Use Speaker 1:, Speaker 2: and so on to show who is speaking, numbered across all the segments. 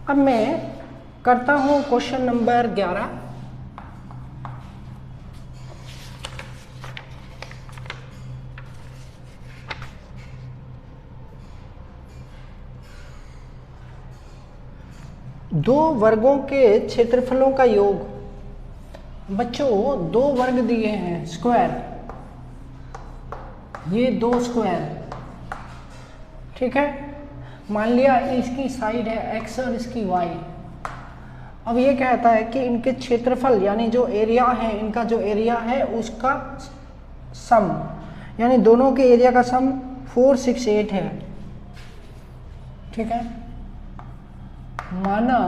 Speaker 1: अब मैं करता हूं क्वेश्चन नंबर 11। दो वर्गों के क्षेत्रफलों का योग। बच्चों, दो वर्ग दिए हैं स्क्वायर, ये दो स्क्वायर, ठीक है। मान लिया इसकी साइड है x और इसकी y। अब ये कहता है कि इनके क्षेत्रफल यानी जो एरिया है, इनका जो एरिया है उसका सम, यानी दोनों के एरिया का सम 468 है, ठीक है। माना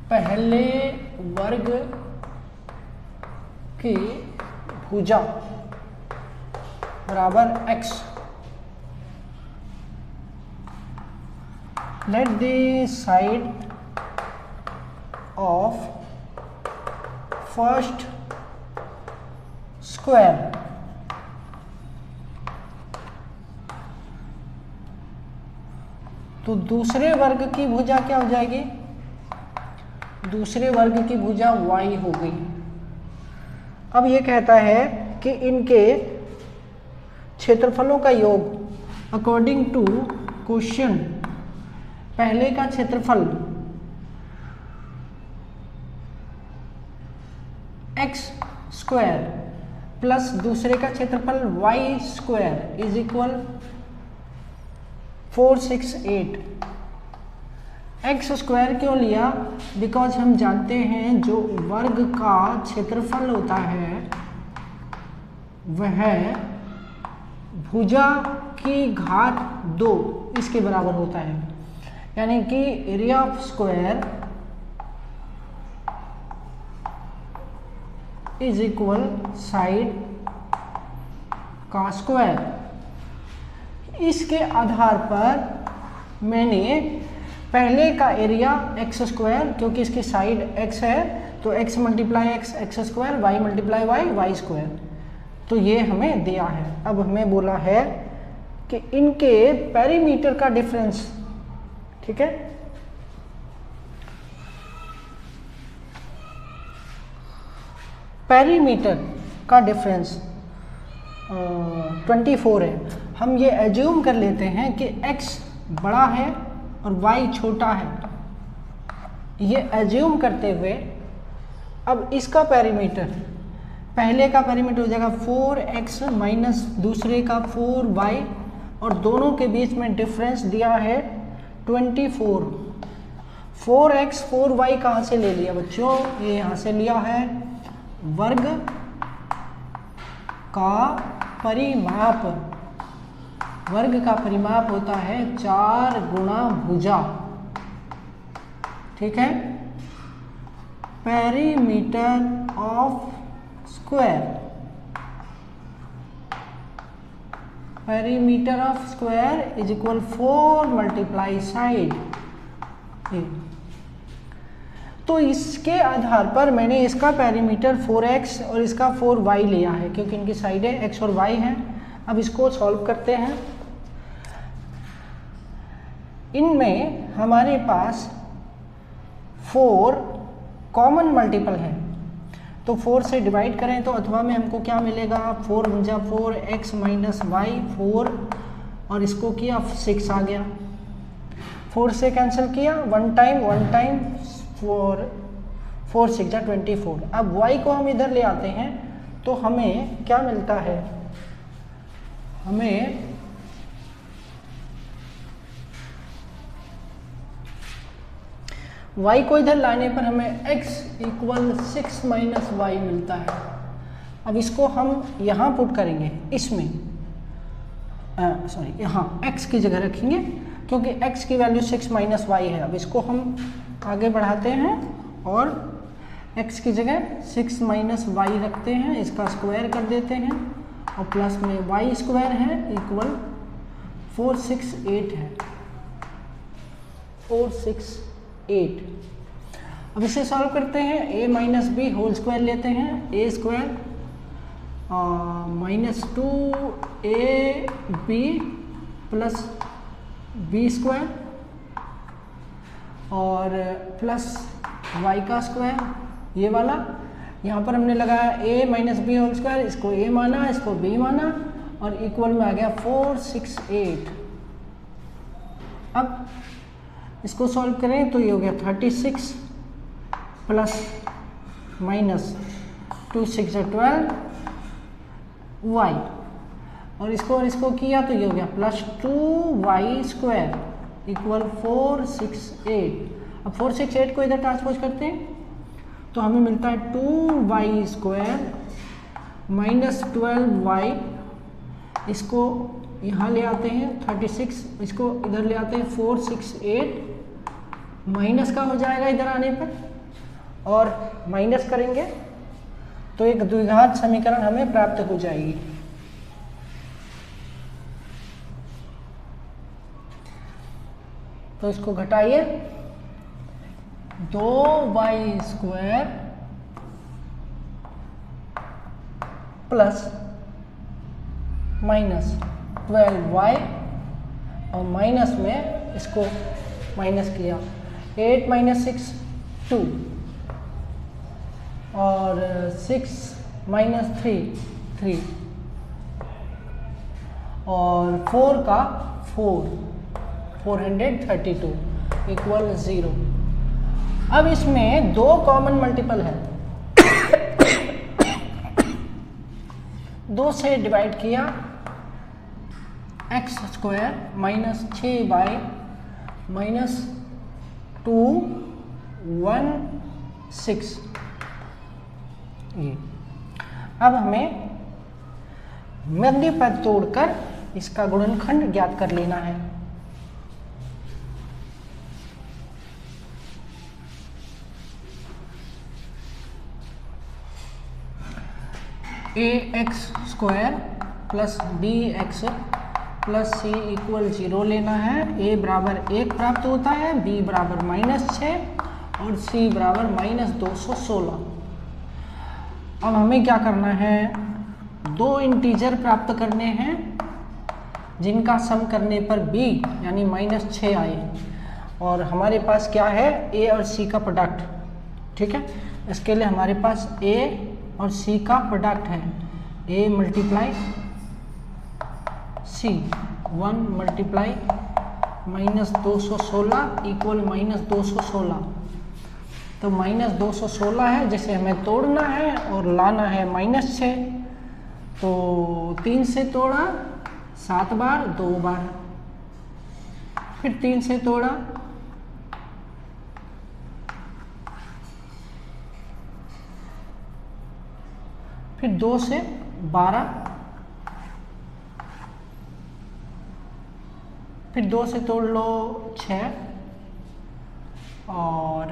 Speaker 1: पहले वर्ग की भुजा बराबर x। Let the side of first square तो दूसरे वर्ग की भुजा क्या हो जाएगी? दूसरे वर्ग की भुजा y हो गई। अब ये कहता है कि इनके क्षेत्रफलों का योग अकॉर्डिंग टू क्वेश्चन। पहले का क्षेत्रफल x स्क्वायर प्लस दूसरे का क्षेत्रफल y square is equal 468। X square क्यों लिया? बिकॉज हम जानते हैं जो वर्ग का क्षेत्रफल होता है वह भुजा की घात 2 इसके बराबर होता है, यानी कि area of square is equal side का स्क्वायर। इसके आधार पर मैंने पहले का एरिया एक्स स्क्वायर, क्योंकि इसकी साइड x है तो x multiply X square, y multiply Y square, तो ये हमें दिया है। अब हमें बोला है कि इनके पेरीमीटर का डिफरेंस, ठीक है। पेरीमीटर का डिफरेंस 24 है। हम ये एज्यूम कर लेते हैं कि x बड़ा है और y छोटा है। ये एज्यूम करते हुए अब इसका पेरीमीटर, पहले का पेरीमीटर हो जाएगा 4x माइनस दूसरे का 4y, और दोनों के बीच में डिफरेंस दिया है 24। 4x 4y कहाँ से ले लिया बच्चों? ये यहाँ से लिया है वर्ग का परिमाप। वर्ग का परिमाप होता है 4 गुणा भुजा, ठीक है। Perimeter of square, perimeter of square is equal 4 multiply side. तो इसके आधार पर मैंने इसका पेरीमीटर 4x और इसका 4y लिया है, क्योंकि इनकी साइडें x और y हैं। अब इसको सॉल्व करते हैं। इनमें हमारे पास 4 कॉमन मल्टीपल है, तो 4 से डिवाइड करें तो अथवा में हमको क्या मिलेगा? 4 × 4 x माइनस वाई 4, और इसको किया 6 आ गया। 4 से कैंसिल किया, 1 टाइम 4 6 24। अब y को हम इधर ले आते हैं तो हमें क्या मिलता है? हमें y को इधर लाने पर हमें x इक्वल 6 माइनस वाई मिलता है। अब इसको हम यहाँ पुट करेंगे, इसमें सॉरी यहाँ x की जगह रखेंगे, क्योंकि x की वैल्यू 6 माइनस वाई है। अब इसको हम आगे बढ़ाते हैं और x की जगह 6 माइनस वाई रखते हैं, इसका स्क्वायर कर देते हैं, और प्लस में वाई स्क्वायर है इक्वल 468 है, 468। अब इसे सॉल्व करते हैं। a minus B whole square लेते हैं, a square minus 2ab plus B square और प्लस वाई का स्क्वायर, ये वाला यहाँ पर हमने लगाया a minus B whole square, इसको a माना, इसको b माना और इक्वल में आ गया 468। अब इसको सॉल्व करें तो ये हो गया 36 प्लस माइनस 2 6 12 y, और इसको किया तो ये हो गया प्लस 2y स्क्वायर इक्वल 468। अब 468 को इधर ट्रांसपोज करते हैं तो हमें मिलता है 2y स्क्वायर माइनस 12y, इसको यहाँ ले आते हैं 36, इसको इधर ले आते हैं 468, माइनस का हो जाएगा इधर आने पर, और माइनस करेंगे तो एक द्विघात समीकरण हमें प्राप्त हो जाएगी। तो इसको घटाइए, 2y square plus minus 12y, और माइनस में इसको माइनस किया 8 माइनस 6 2, और 6 माइनस 3 3, और 4 का 432 इक्वल 0। अब इसमें दो कॉमन मल्टीपल है, 2 से डिवाइड किया x square minus 6y minus 216, ये। अब हमें मध्य पद तोड़कर इसका गुणनखंड ज्ञात कर लेना है। ax square plus bx plus c equal 0 लेना है। a बराबर 1 प्राप्त होता है, b बराबर -6 और c बराबर -216। अब हमें क्या करना है, दो इंटीजर प्राप्त करने हैं जिनका सम करने पर b यानी -6 आए, और हमारे पास क्या है, a और c का प्रोडक्ट। ठीक है, इसके लिए हमारे पास a और c का प्रोडक्ट है, a multiply c, 1 multiply -216 equal -216। तो -216 है जिसे हमें तोड़ना है और लाना है -6। तो 3 से तोड़ा 7 बार, 2 बार, फिर 3 से तोड़ा, फिर 2 से 12, फिर 2 से तोड़ लो 6, और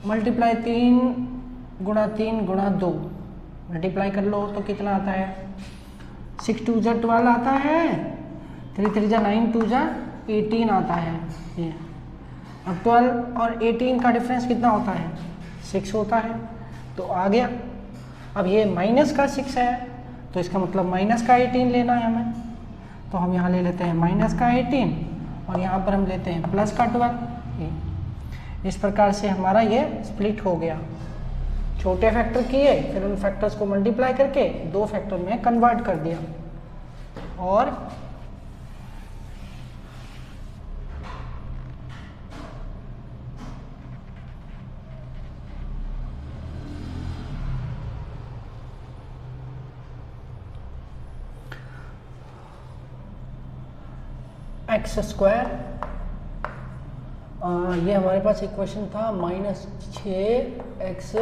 Speaker 1: मल्टीप्लाई 3 गुणा 3 गुणा 2 मल्टीप्लाई कर लो तो कितना आता है, 6 2 जा 12 आता है, 3 3 जा 9 2 जा 18 आता है। ये अब 12 और 18 का डिफरेंस कितना होता है, 6 होता है। तो आ गया। अब ये माइनस का 6 है तो इसका मतलब माइनस का 18 लेना है हमें, तो हम यहाँ ले लेते हैं माइनस का 18 और यहाँ पर हम लेते हैं प्लस का 12। इस प्रकार से हमारा ये स्प्लिट हो गया। छोटे फैक्टर किए, फिर उन फैक्टर्स को मल्टीप्लाई करके दो फैक्टर में कन्वर्ट कर दिया, और एक्स स्क्वायर, ये हमारे पास इक्वेशन था -6x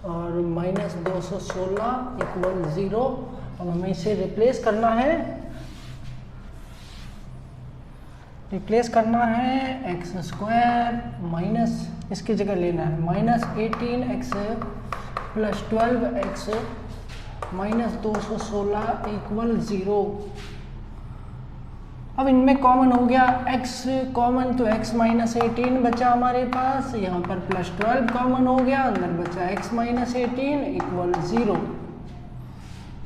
Speaker 1: और -216 इक्वल 0। अब हमें इसे रिप्लेस करना है, एक्स स्क्वायर माइनस, इसकी जगह लेना है -18x प्लस 12x -216 इक्वल 0। अब इनमें कॉमन हो गया x कॉमन, तो x -18 बचा हमारे पास, यहाँ पर प्लस 12 कॉमन हो गया, अंदर बचा x -18 इक्वल 0।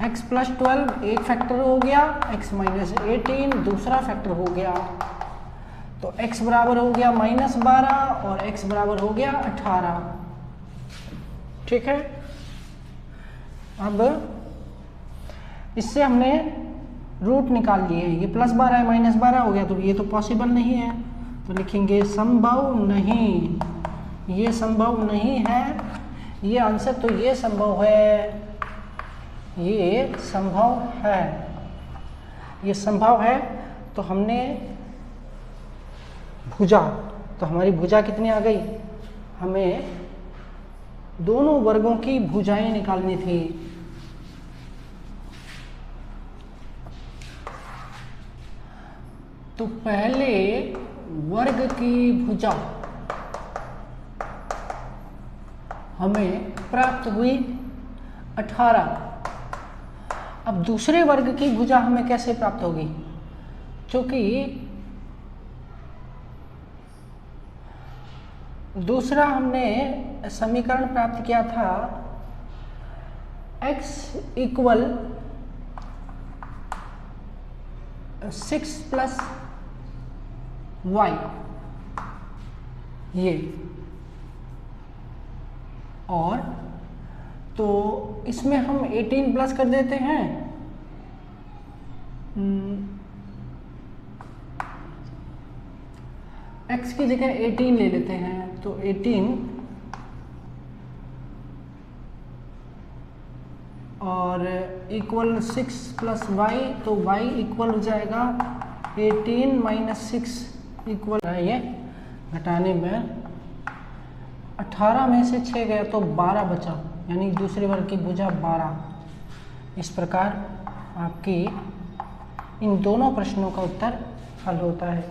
Speaker 1: x प्लस 12 एक फैक्टर हो गया, x माइनस 18 दूसरा फैक्टर हो गया, तो x बराबर हो गया -12 और x बराबर हो गया 18। ठीक है, अब इससे हमने रूट निकाल लिए। ये +12 है -12 हो गया, तो ये तो पॉसिबल नहीं है, तो लिखेंगे संभव नहीं, ये संभव नहीं है। ये आंसर तो ये संभव है, ये संभव है, ये संभव है। तो हमने भुजा, तो हमारी भुजा कितनी आ गई, हमें दोनों वर्गों की भुजाएं निकालनी थी। तो पहले वर्ग की भुजा हमें प्राप्त हुई 18। अब दूसरे वर्ग की भुजा हमें कैसे प्राप्त होगी, क्योंकि दूसरा हमने समीकरण प्राप्त किया था x इक्वल 6 प्लस y, ये, और तो इसमें हम 18 प्लस कर देते हैं, x की जगह 18 ले लेते हैं, तो 18 और इक्वल 6 प्लस वाई, तो y इक्वल हो जाएगा 18 माइनस 6 इक्वल है, ये घटाने में 18 में से 6 गया तो 12 बचा, यानी दूसरे वर्ग की भुजा 12। इस प्रकार आपकी इन दोनों प्रश्नों का उत्तर हल होता है।